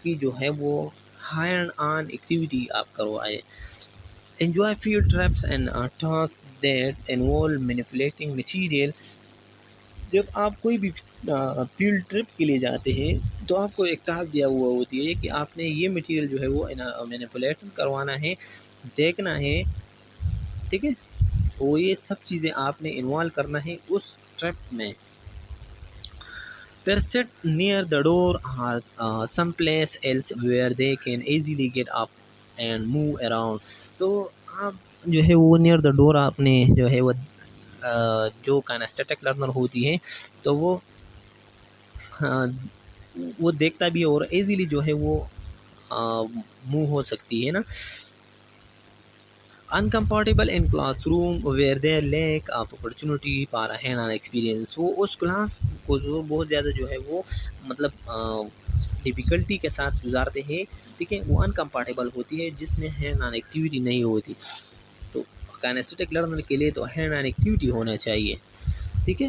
کی جو ہے وہ ہینڈ آن ایکٹیویٹی آپ کروائے. enjoy field trips and tasks that involve manipulating material. جب آپ کوئی بھی فیلڈ ٹرپ کے لیے جاتے ہیں تو آپ کو ایک ٹاسک دیا ہوا ہوتی ہے کہ آپ نے یہ مٹیریل جو ہے وہ مینیپولیٹ کروانا ہے، دیکھنا ہے، ٹھیک ہے، وہ یہ سب چیزیں آپ نے انوالو کرنا ہے اس ٹرپ میں. They sit near the door or someplace else where they can easily get up and move around. تو آپ جو ہے وہ نیئر دا ڈور آپ نے جو ہے وہ جو کانسٹیٹک لرنر ہوتی ہے تو وہ دیکھتا بھی ہے اور ایزیلی جو ہے وہ موو ہو سکتی ہے نا. Uncomfortable in classroom where they lack of opportunity for a hand-on experience. وہ اس کلاس کو جو بہت زیادہ جو ہے وہ مطلب ڈیفیکلٹی کے ساتھ گزارتے ہیں، ٹھیک ہے، وہ انکمفرٹیبل ہوتی ہے جس میں ہینڈ آن ایکٹیویٹی نہیں ہوتی. تو کائنیسٹک لرنر کے لیے تو ہینڈ آن ایکٹیویٹی ہونا چاہیے، ٹھیک ہے.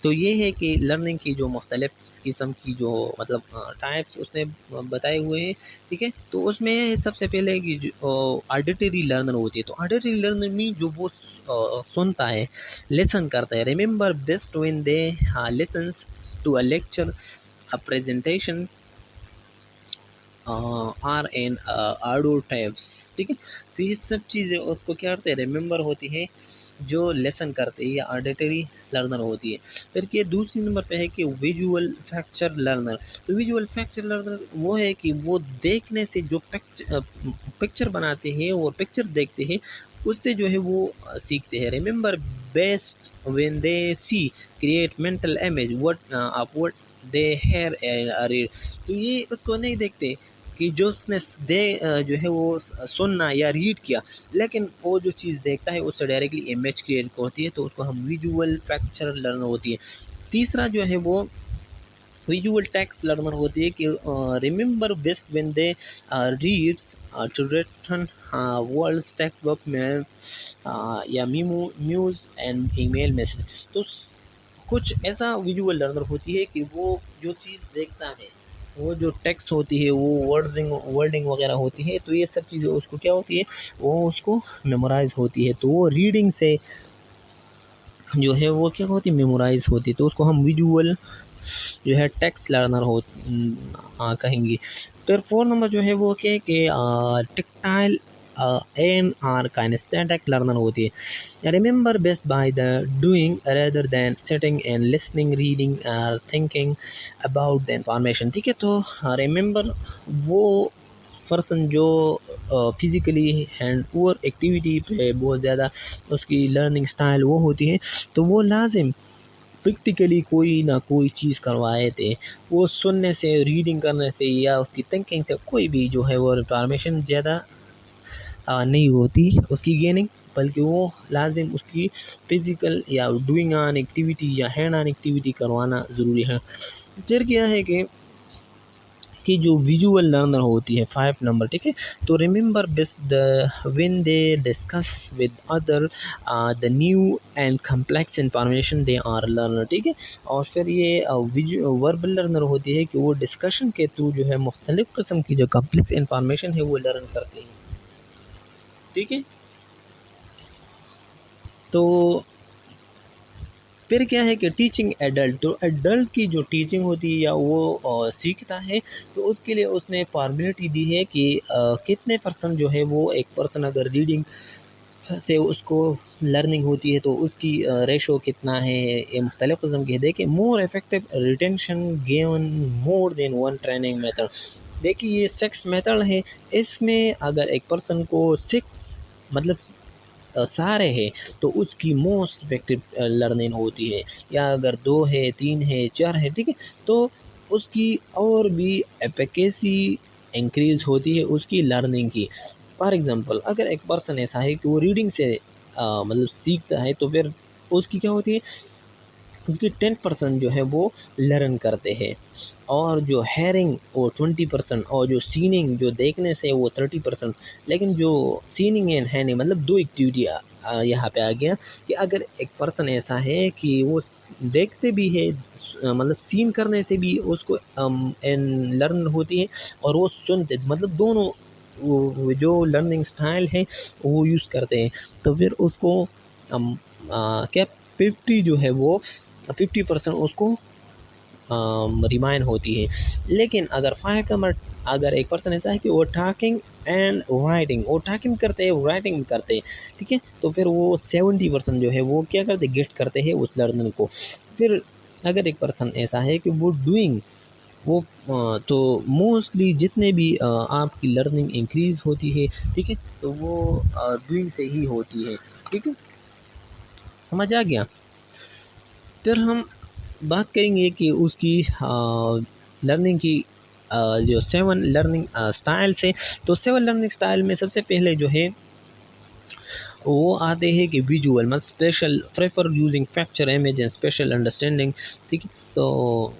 تو یہ ہے کہ لرننگ کی جو مختلف قسم کی جو مطلب ٹائپس اس نے بتائے ہوئے ہیں، ٹھیک ہے. تو اس میں سب سے پہلے کہ آڈیٹری لرنر ہوتی ہے. تو آڈیٹری لرنر میں جو وہ سنتا ہے، لیسن کرتا ہے. Remember best when they listen to a lecture, a presentation or an audio types, ٹھیک ہے. تو یہ سب چیزیں اس کو کیا کرتے ہیں، ریممبر ہوتی ہے جو لیسن کرتے ہیں، یہ آڈیٹری لرنر ہوتی ہے. پھر کہ دوسری نمبر پہ ہے کہ ویژول فیکچر لرنر. تو ویژول فیکچر لرنر وہ ہے کہ وہ دیکھنے سے جو پکچر بناتے ہیں اور پکچر دیکھتے ہیں اس سے جو ہے وہ سیکھتے ہیں. Remember best when they see create mental image what of what they hear read. تو یہ اس کو نہیں دیکھتے کہ جو اس نے جو ہے وہ سننا یا ریڈ کیا، لیکن وہ جو چیز دیکھتا ہے اس سے ڈائریکٹلی امیج کریٹ ہوتی ہے، تو اس کو ہم ویژول فیکچر لرنر ہوتی ہے. تیسرا جو ہے وہ ویژول ٹیکسٹ لرنر ہوتی ہے کہ remember best when they reads to written worlds textbook میں یا news and email message. تو کچھ ایسا ویژول لرنر ہوتی ہے کہ وہ جو چیز دیکھتا ہے، وہ جو ٹیکسٹ ہوتی ہے، وہ ورڈنگ وغیرہ ہوتی ہے، تو یہ سب چیزیں اس کو کیا ہوتی ہے، وہ اس کو میمورائز ہوتی ہے. تو وہ ریڈنگ سے جو ہے وہ کیا ہوتی ہے، میمورائز ہوتی ہے. تو اس کو ہم ویژول جو ہے ٹیکسٹ لرنر کہیں گے. پھر 4 نمبر جو ہے وہ کیا ہے کہ tactile and or kinesthetic learner ہوتی ہے. Remember best by the doing rather than sitting and listening reading اور تھنکنگ اباؤٹ دا انفارمیشن، ٹھیک ہے. تو ریممبر وہ پرسن جو فزیکلی ہینڈ اور ایکٹیویٹی پہ بہت زیادہ اس کی لرننگ سٹائل وہ ہوتی ہے، تو وہ لازم پریکٹیکلی کوئی نہ کوئی چیز کروائے تھے. وہ سننے سے، ریڈنگ کرنے سے یا اس کی تھنکنگ سے کوئی بھی جو ہے وہ انفارمیشن زیادہ نہیں ہوتی اس کی گیننگ، بلکہ وہ لازم اس کی فزیکل یا ڈوئنگ آن ایکٹیویٹی یا ہینڈ آن ایکٹیویٹی کروانا ضروری ہے. پھر کیا ہے کہ جو ویژول لرنر ہوتی ہے 5 نمبر، ٹھیک ہے. تو remember best when they discuss with other the new and complex information they are learner, ٹھیک ہے. اور پھر یہ وربل لرنر ہوتی ہے کہ وہ ڈسکشن کے تھرو جو ہے مختلف قسم کی جو کمپلیکس انفارمیشن ہے وہ لرن کرتے ہیں، ٹھیک ہے. تو پھر کیا ہے کہ ٹیچنگ ایڈلٹ. تو ایڈلٹ کی جو ٹیچنگ ہوتی ہے یا وہ سیکھتا ہے، تو اس کے لیے اس نے فارمیلٹی دی ہے کہ کتنے پرسنٹ جو ہے وہ ایک پرسن اگر ریڈنگ سے اس کو لرننگ ہوتی ہے تو اس کی ریشو کتنا ہے، یہ مختلف قسم کے. دیکھیں مور افیکٹو ریٹینشن گیون مور دین ون ٹریننگ میتھڈ. دیکھیے یہ 6 میتھڈ ہے، اس میں اگر ایک پرسن کو 6 مطلب سارے ہے تو اس کی موسٹ افیکٹو لرننگ ہوتی ہے. یا اگر 2 ہے، 3 ہے، 4 ہے، ٹھیک ہے، تو اس کی اور بھی ایفیکیسی انکریز ہوتی ہے اس کی لرننگ کی. فار ایگزامپل اگر ایک پرسن ایسا ہے کہ وہ ریڈنگ سے مطلب سیکھتا ہے، تو پھر اس کی کیا ہوتی ہے، اس کی 10% جو ہے وہ لرن کرتے ہیں، اور جو ہیئرنگ وہ 20%، اور جو سیننگ جو دیکھنے سے وہ 30%. لیکن جو سیننگ اینڈ ہیئرنگ مطلب 2 ایکٹیویٹی یہاں پہ آ گیا کہ اگر ایک پرسن ایسا ہے کہ وہ دیکھتے بھی ہے، مطلب سین کرنے سے بھی اس کو لرن ہوتی ہے، اور وہ سنتے مطلب دونوں وہ جو لرننگ اسٹائل ہے وہ یوز کرتے ہیں، تو پھر اس کو کیا 50 جو ہے وہ 50% اس کو ریمائن ہوتی ہے۔ لیکن اگر 5 نمبر، اگر ایک پرسن ایسا ہے کہ وہ ٹاکنگ اینڈ رائٹنگ، وہ ٹاکنگ کرتے ہیں رائٹنگ بھی کرتے ہیں، ٹھیک ہے، تو پھر وہ 70% جو ہے وہ کیا کرتے گیٹ کرتے ہیں اس لرننگ کو۔ پھر اگر ایک پرسن ایسا ہے کہ وہ ڈوئنگ، وہ تو موسٹلی جتنے بھی آپ کی لرننگ انکریز ہوتی ہے، ٹھیک ہے، تو وہ ڈوئنگ سے ہی ہوتی ہے، ٹھیک ہے، سمجھ آ گیا۔ پھر ہم بات کریں گے کہ اس کی لرننگ کی جو 7 لرننگ اسٹائلس ہے، تو 7 لرننگ اسٹائل میں سب سے پہلے جو ہے وہ آتے ہیں کہ ویژول مطلب special prefer using فیکچر image and special understanding, ٹھیک ہے، تو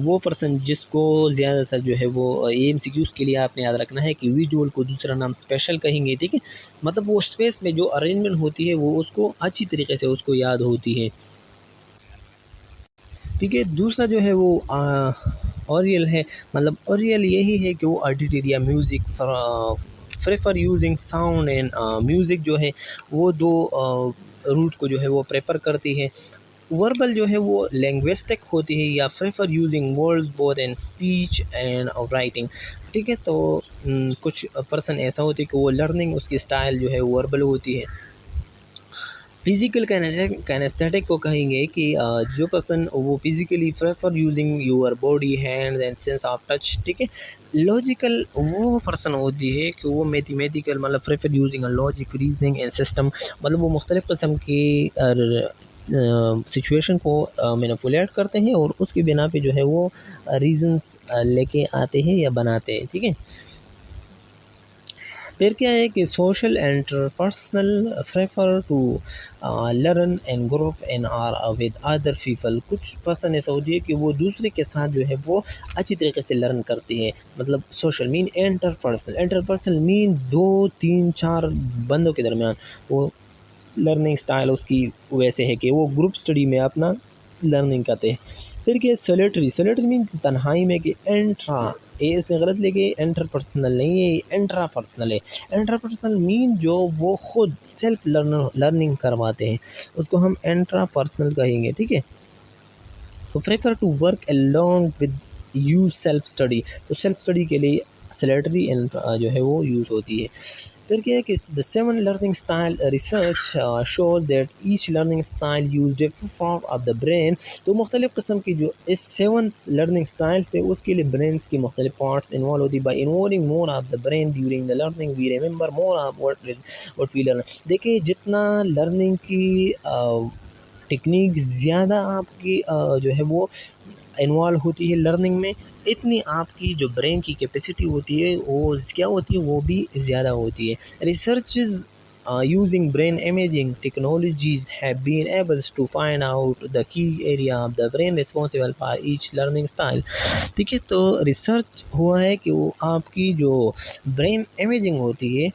وہ پرسن جس کو زیادہ تر جو ہے وہ ایم سی کیوز کے لیے آپ نے یاد رکھنا ہے کہ ویژول کو دوسرا نام اسپیشل کہیں گے، ٹھیک ہے، مطلب وہ اسپیس میں جو ارینجمنٹ ہوتی ہے وہ اس کو اچھی طریقے سے اس کو یاد ہوتی ہے، ٹھیک ہے۔ دوسرا جو ہے وہ اوریل ہے، مطلب اوریل یہی ہے کہ وہ آڈیٹری یا music prefer using sound and music جو ہے وہ دو روٹ کو جو ہے وہ پریفر کرتی ہے۔ وربل جو ہے وہ لینگوسٹک ہوتی ہے یا prefer using words both in speech and writing, ٹھیک ہے، تو کچھ پرسن ایسا ہوتی ہے کہ وہ لرننگ اس کی اسٹائل جو ہے وربل ہوتی ہے۔ فزیکل کینیستھیٹک کو کہیں گے کہ جو پرسن وہ physically prefer using your body hands and sense of touch, ٹھیک ہے۔ لاجیکل وہ پرسن ہوتی ہے کہ وہ میتھمیٹیکل مطلب prefer using logic reasoning and system, مطلب وہ مختلف قسم کی سچویشن کو مینیپولیٹ کرتے ہیں اور اس کی بنا پہ جو ہے وہ ریزنس لے کے آتے ہیں یا بناتے ہیں، ٹھیک ہے۔ پھر کیا ہے کہ social interpersonal prefer to learn and group and or with other people, کچھ پرسن ایسا ہوتی ہے کہ وہ دوسرے کے ساتھ جو ہے وہ اچھی طریقے سے لرن کرتی ہے، مطلب سوشل مین انٹرپرسنل مین 2 3 4 بندوں کے درمیان، وہ لرننگ سٹائل اس کی ویسے ہے کہ وہ گروپ سٹڈی میں اپنا لرننگ کرتے ہیں۔ پھر کیا سولیٹری مین تنہائی میں، کہ انٹرا اس نے غلط لے کے انٹر پرسنل نہیں ہے، انٹرا پرسنل ہے۔ انٹرا پرسنل مین جو وہ خود سیلف لرننگ کرواتے ہیں، اس کو ہم انٹرا پرسنل کہیں گے، ٹھیک ہے۔ تو prefer to work along with you self study, تو سیلف اسٹڈی کے لیے سلیٹری جو ہے وہ یوز ہوتی ہے۔ پھر کیا ہے کہ the 7 learning style research shows that each learning style use different part of the brain، تو مختلف قسم کی جو اس 7 learning style سے اس کے لیے برینس کی مختلف پارٹس انوالو ہوتی ہے۔ by involving more of the brain during the learning we remember more of what we learn، دیکھیں جتنا لرننگ کی ٹیکنیک زیادہ آپ کی جو ہے وہ انوالو ہوتی ہے لرننگ میں، اتنی آپ کی جو برین کی کیپیسٹی ہوتی ہے وہ کیا ہوتی ہے، وہ بھی زیادہ ہوتی ہے۔ Researches using brain imaging technologies have been able to find out the key area of the brain responsible for each learning style، ٹھیک ہے، تو ریسرچ ہوا ہے کہ وہ آپ کی جو برین امیجنگ ہوتی ہے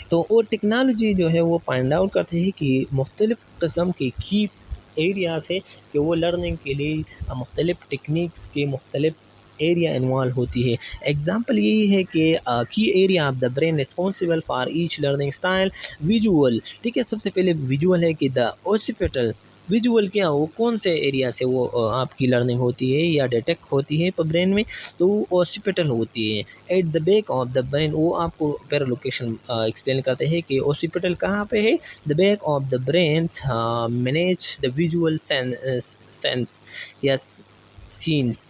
تو وہ ٹیکنالوجی جو ہے وہ فائنڈ آؤٹ کرتے ہیں کہ مختلف قسم کے کی ایریاز ہے کہ وہ لرننگ کے لیے مختلف ٹیکنیکس کے مختلف ایریا انوالو ہوتی ہے۔ ایگزامپل یہی ہے کہ کی area of the brain responsible for each learning style visual, ٹھیک ہے، سب سے پہلے ویژول ہے کہ دا اوسیپیٹل، ویژول کیا وہ کون سے ایریا سے وہ آپ کی لرننگ ہوتی ہے یا ڈیٹیکٹ ہوتی ہے برین میں، تو وہ اوسیپیٹل ہوتی ہے۔ At the back of the brain, وہ آپ کو پیر لوکیشن ایکسپلین کرتے ہیں کہ اوسیپیٹل کہاں پہ ہے۔ The back of the brains manage the visual sense یا sense,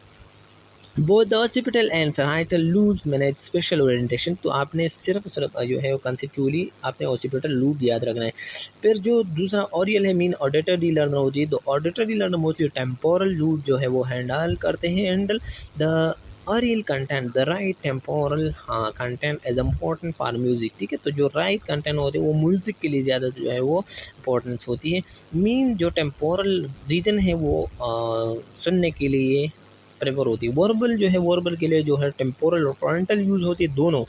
both the occipital and parietal lobes manage spatial orientation, تو آپ نے صرف جو ہے وہ کنسیپچولی آپ نے اوسیپیٹل لوب یاد رکھنا ہے۔ پھر جو دوسرا اوریل ہے مین آڈیٹری لرنر ہوتی ہے، تو آڈیٹری لرنر ہوتی ہے ٹیمپورل لوب جو ہے وہ ہینڈل کرتے ہیں، handle the aural content, the right temporal content is important for music, ٹھیک ہے، تو جو رائٹ کنٹینٹ ہوتے ہیں وہ میوزک کے لیے زیادہ جو ہے وہ امپورٹنس ہوتی ہے۔ مین جو ٹیمپورل ریجن ہے وہ سننے کے لیے پریفر ہوتی ہے۔ وربل جو ہے وربل کے لیے جو ہے ٹیمپورل اور فرنٹل یوز ہوتی ہے دونوں،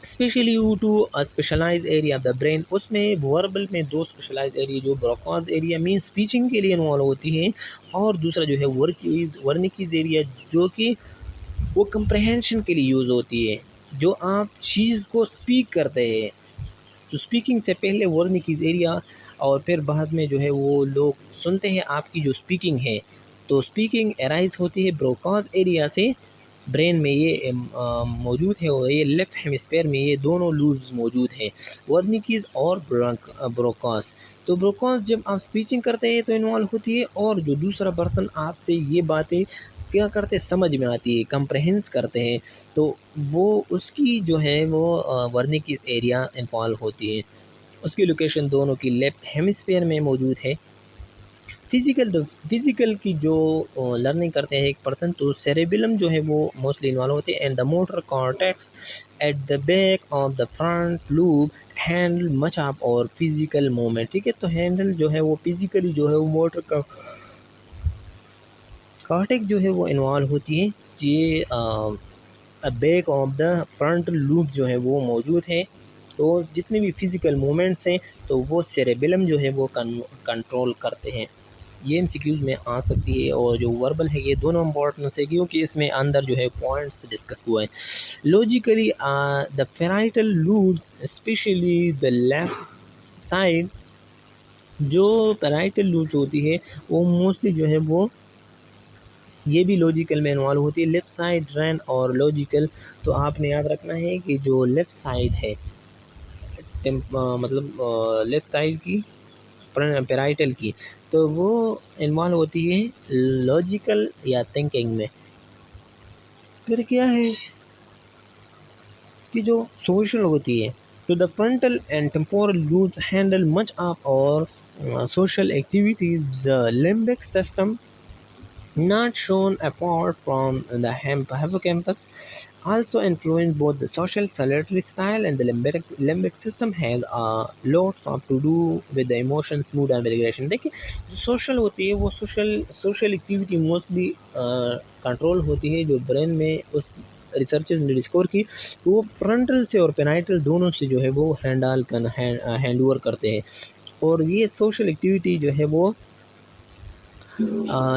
especially you two specialise area of the brain, اس میں وربل میں 2 اسپیشلائز ایریا جو براکاز ایریا مین اسپیچنگ کے لیے انوالو ہوتی ہے، اور دوسرا جو ہے ورنیکیز ایریا جو کہ وہ کمپریہنشن کے لیے یوز ہوتی ہے. جو آپ چیز کو اسپیک کرتے ہیں تو اسپیکنگ سے پہلے ورنکیز ایریا اور پھر بعد میں جو ہے وہ لوگ سنتے ہیں آپ کی جو اسپیکنگ ہے. تو اسپیکنگ ارائز ہوتی ہے بروکاز ایریا سے. برین میں یہ موجود ہے اور یہ لیفٹ ہیمسفیئر میں یہ دونوں لوبز موجود ہیں ورنکیز اور بروکاس. تو بروکاس جب آپ اسپیچنگ کرتے ہیں تو انوالو ہوتی ہے اور جو دوسرا پرسن آپ سے یہ باتیں کیا کرتے سمجھ میں آتی ہے کمپریہنس کرتے ہیں تو وہ اس کی جو ہے وہ ورنکیز ایریا انوالو ہوتی ہے. اس کی لوکیشن دونوں کی لیفٹ ہیمسفیئر میں موجود ہے. فزیکل کی جو لرننگ کرتے ہیں ایک پرسن تو سیریبلم جو ہے وہ موسٹلی انوالو ہوتے ہیں and the motor cortex at the back of the front lobe handle much up our physical movement. ٹھیک ہے تو ہینڈل جو ہے وہ فزیکلی جو ہے وہ موٹر کا کارٹیک جو ہے وہ انوالو ہوتی ہے. یہ back of the front lobe جو ہے وہ موجود ہے. تو جتنے بھی فزیکل موومنٹس ہیں تو وہ سیریبلم جو ہے وہ کنٹرول کرتے ہیں. یہ ایم سی کیوز میں آ سکتی ہے اور جو وربل ہے یہ دونوں امپورٹنس ہے کیونکہ اس میں اندر جو ہے پوائنٹس ڈسکس ہوا ہے. Logically the parietal lobes especially the left side جو پیرائٹل لوبس ہوتی ہے وہ موسٹلی جو ہے وہ یہ بھی لاجیکل میں انوالو ہوتی ہے. لیفٹ سائڈ رین اور لاجیکل تو آپ نے یاد رکھنا ہے کہ جو لیفٹ سائڈ ہے مطلب لیفٹ سائڈ کی پیرائٹل کی تو وہ انوالو ہوتی ہے لاجیکل یا تھنکنگ میں. پھر کیا ہے کہ جو سوشل ہوتی ہے تو the frontal and temporal lobes handle much up our social activities. The limbic system not shown apart from the hippocampus also influence both the social solitary style and the limbic system has a lot of to do with the emotions mood and regulation. دیکھیں جو social ہوتی ہے وہ social activity mostly control ہوتی ہے جو brain میں اس researchers نے ڈسکور کی وہ فرنٹل سے اور پینائٹل دونوں سے جو ہے وہ ہینڈ اوور کرتے ہیں. اور یہ سوشل ایکٹیویٹی جو ہے وہ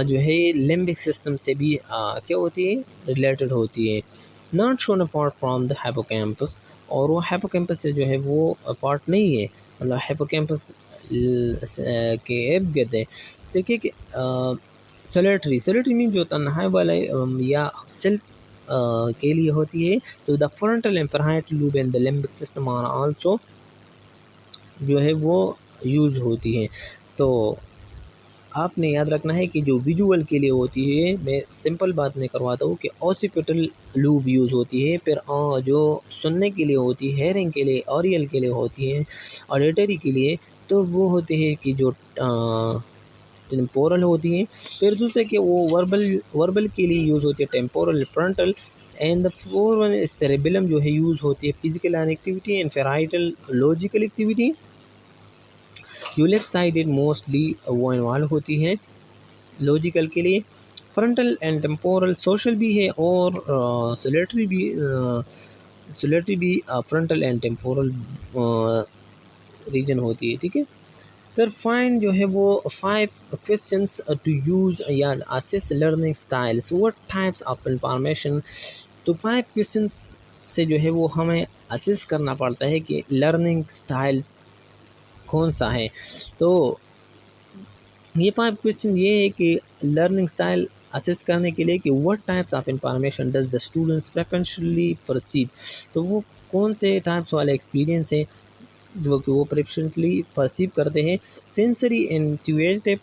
جو ہے لمبک سسٹم سے بھی کیا ہوتی ہے ریلیٹڈ ہوتی ہے. Not shown apart from the hippocampus اور وہ ہیپوکیمپس سے جو ہے وہ پارٹ نہیں ہے مطلب ہیپوکیمپس کے ارد گرد ہے. دیکھیے کہ سولیٹری میں جو تنہائی والے یا سیلف کے لیے ہوتی ہے تو the frontal and parietal lobe and the limbic system are also جو ہے وہ یوز ہوتی ہے. تو آپ نے یاد رکھنا ہے کہ جو ویژول کے لیے ہوتی ہے میں سمپل بات میں کرواتا ہوں کہ اوسیپیٹل لوب یوز ہوتی ہے. پھر جو سننے کے لیے ہوتی ہے ہیئرنگ کے لیے اوریل کے لیے ہوتی ہے آڈیٹری کے لیے تو وہ ہوتے ہیں کہ جو ٹیمپورل ہوتی ہیں. پھر دوسرے کہ وہ وربل کے لیے یوز ہوتی ہے temporal frontal and the four one cerebellum جو ہے یوز ہوتی ہے physical activity and parietal logical activity. جو لیفٹ سائڈ موسٹلی وہ انوالو ہوتی ہے لاجیکل کے لیے. فرنٹل اینڈ ٹیمپورل سوشل بھی ہے اور سلیٹری بھی فرنٹل اینڈ ٹیمپورل ریجن ہوتی ہے. ٹھیک ہے پھر فائنڈ جو ہے وہ 5 questions ٹو یوز یا assess learning styles what types of information. تو 5 questions سے جو ہے وہ ہمیں اسیس کرنا پڑتا ہے کہ لرننگ اسٹائلس کون سا ہے. تو یہ 5 کویشچن یہ ہے کہ لرننگ اسٹائل اسیس کرنے کے لیے کہ what types of information does the students preferentially perceive. تو وہ کون سے ٹائپس والے ایکسپیرینس ہیں جو کہ وہ پریفرنشلی پرسیو کرتے ہیں. سینسری انٹیویٹیو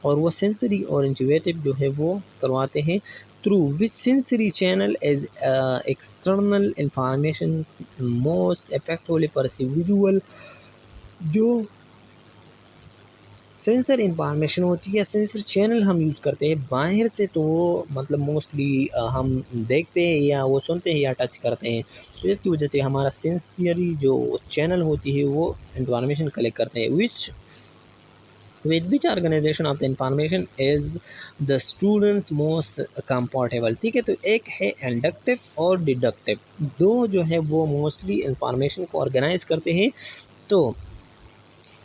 اور وہ سینسری اور انٹیویٹیو جو ہے وہ کرواتے ہیں through which sensory channel as external information most effectively perceive. Visual جو سینسر انفارمیشن ہوتی ہے یا سینسر چینل ہم یوز کرتے ہیں باہر سے تو وہ مطلب موسٹلی ہم دیکھتے ہیں یا وہ سنتے ہیں یا ٹچ کرتے ہیں تو اس کی وجہ سے ہمارا سینسری جو چینل ہوتی ہے وہ انفارمیشن کلیکٹ کرتے ہیں with which organization of the information is the students most compatible. ٹھیک ہے تو ایک ہے انڈکٹیو اور ڈیڈکٹیو دو جو ہے وہ موسٹلی انفارمیشن کو آرگنائز کرتے ہیں. تو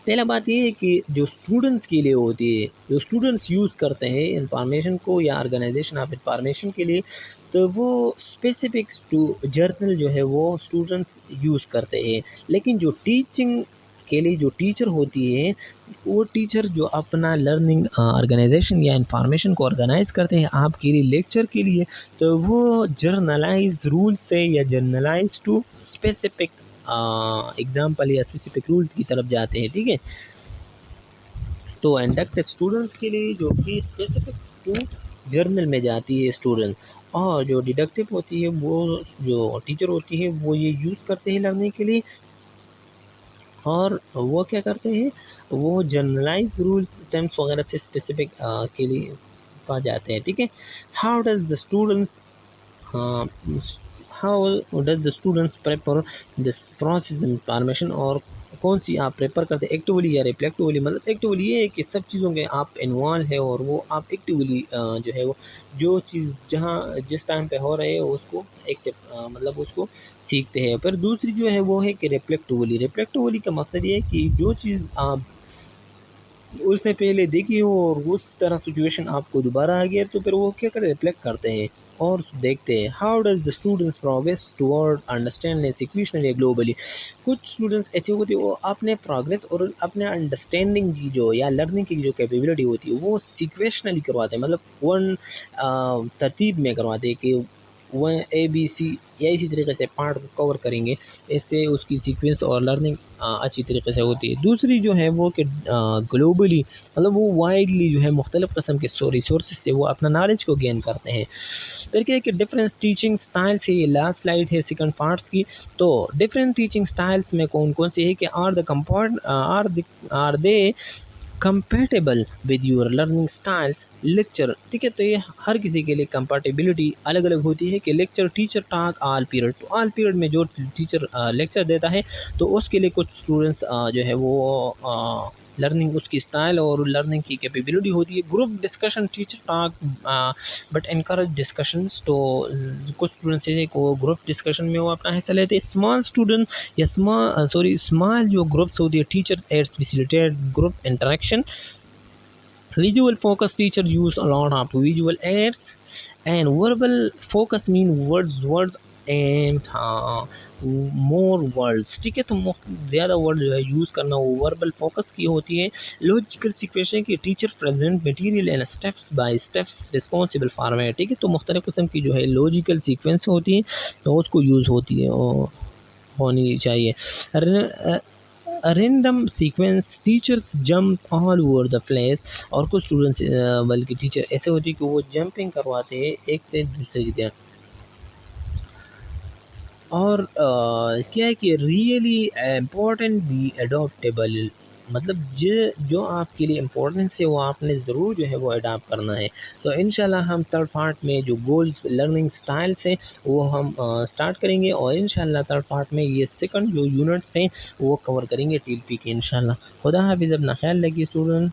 پہلا بات یہ ہے کہ جو اسٹوڈنٹس کے لیے ہوتی ہے جو اسٹوڈنٹس یوز کرتے ہیں انفارمیشن کو یا آرگنائزیشن آف انفارمیشن کے لیے تو وہ اسپیسیفکس ٹو جرنل جو ہے وہ اسٹوڈنٹس یوز کرتے ہیں. لیکن جو ٹیچنگ کے لیے جو ٹیچر ہوتی ہے وہ ٹیچر جو اپنا لرننگ آرگنائزیشن یا انفارمیشن کو آرگنائز کرتے ہیں آپ کے لیے لیکچر کے لیے, تو وہ جرنلائز رول سے یا جرنلائز ٹو اسپیسیفک اگزامپل یا اسپیسیفک رول کی طرف جاتے ہیں. ٹھیک ہے, تو انڈکٹ اسٹوڈنٹس کے لیے جو کہ اسپیسیفک ٹو جرنل میں جاتی ہے اسٹوڈنٹ, اور جو ڈیڈکٹیو ہوتی ہے وہ جو ٹیچر ہوتی ہے وہ یہ یوز کرتے ہیں لرننگ کے لیے, اور وہ کیا کرتے ہیں وہ جرنلائز رولس ٹرمس وغیرہ سے اسپیسیفک کے لیے پا جاتے ہیں. ٹھیک ہے, how does the students how does the students prepare this process information, اور کون سی آپ پریپر کرتے ہیں ایکٹیولی یا ریفلیکٹیولی. مطلب ایکٹیولی یہ ہے کہ سب چیزوں کے آپ انوالو ہے اور وہ آپ ایکٹیولی جو ہے وہ جو چیز جہاں جس ٹائم پہ ہو رہے ہے اس کو ایکٹیو مطلب اس کو سیکھتے ہیں. پھر دوسری جو ہے وہ ہے کہ ریفلیکٹیولی. ریفلیکٹیولی کا مقصد یہ ہے کہ جو چیز آپ اس نے پہلے دیکھی ہو اور اس طرح سچویشن آپ کو دوبارہ آ گیا تو پھر وہ کیا کرتے ریفلیکٹ کرتے ہیں اور دیکھتے ہیں. How does the students progress toward understanding sequentially globally. کچھ اسٹوڈنٹس ایسے ہوتے ہیں وہ اپنے پروگریس اور اپنے انڈرسٹینڈنگ کی جو یا لرننگ کی جو کیپیبلٹی ہوتی ہے وہ سیکویشنلی کرواتے ہیں, مطلب ون ترتیب میں کرواتے ہیں کہ وہ اے بی سی یا اسی طریقے سے پارٹ کو کور کریں گے, اس سے اس کی سیکوینس اور لرننگ اچھی طریقے سے ہوتی ہے. دوسری جو ہے وہ کہ گلوبلی مطلب وہ وائڈلی جو ہے مختلف قسم کے ریسورسز سے وہ اپنا نالج کو گین کرتے ہیں. پھر کیا ہے کہ ڈفرینٹ ٹیچنگ اسٹائلس ہے, یہ لاسٹ سلائڈ ہے سیکنڈ پارٹس کی. تو ڈفرینٹ ٹیچنگ اسٹائلس میں کون کون سے ہے کہ are they compatible with your learning styles lecture. ٹھیک ہے, تو یہ ہر کسی کے لیے کمپیٹیبلٹی الگ الگ ہوتی ہے کہ لیکچر ٹیچر ٹاک آل پیریڈ. تو آل پیریڈ میں جو ٹیچر لیکچر دیتا ہے تو اس کے لیے کچھ اسٹوڈنٹس جو ہے وہ لرننگ اس کی اسٹائل اور لرننگ کی کیپیبلٹی ہوتی ہے. Group discussion teacher talk but encourage discussions. تو کچھ اسٹوڈنٹس ہیں وہ گروپ ڈسکشن میں وہ اپنا حصہ لیتے ہیں. اسمال اسٹوڈنٹ یا اسمال جو گروپس ہوتی ہے teacher aids facilitate group interaction. Visual focus teacher use a lot of visual aids, and verbal focus mean words and more words. ٹھیک ہے, تو زیادہ ورڈ جو ہے یوز کرنا وہ وربل فوکس کی ہوتی ہے. لاجیکل سیکوینشن کی teacher present material and steps by steps responsible format. ٹھیک ہے, تو مختلف قسم کی جو ہے لاجیکل سیکوینس ہوتی ہے تو اس کو یوز ہوتی ہے اور ہونی چاہیے. Random sequence teachers jump all over the place. اور کچھ اسٹوڈنٹس بلکہ ٹیچر ایسے ہوتی ہے کہ وہ جمپنگ کرواتے ہیں ایک سے دوسرے کی طرف. اور کیا ہے کہ ریئلی امپورٹنٹ بھی اڈاپٹیبل, مطلب جو آپ کے لیے امپورٹنس ہے وہ آپ نے ضرور جو ہے وہ اڈاپٹ کرنا ہے. تو انشاءاللہ ہم تھرڈ پارٹ میں جو گولز لرننگ سٹائلز ہیں وہ ہم سٹارٹ کریں گے, اور انشاءاللہ تھرڈ پارٹ میں یہ سیکنڈ جو یونٹس ہیں وہ کور کریں گے ٹیل پی کے انشاءاللہ. خدا حافظ, اپنا خیال رکھیے اسٹوڈنٹ.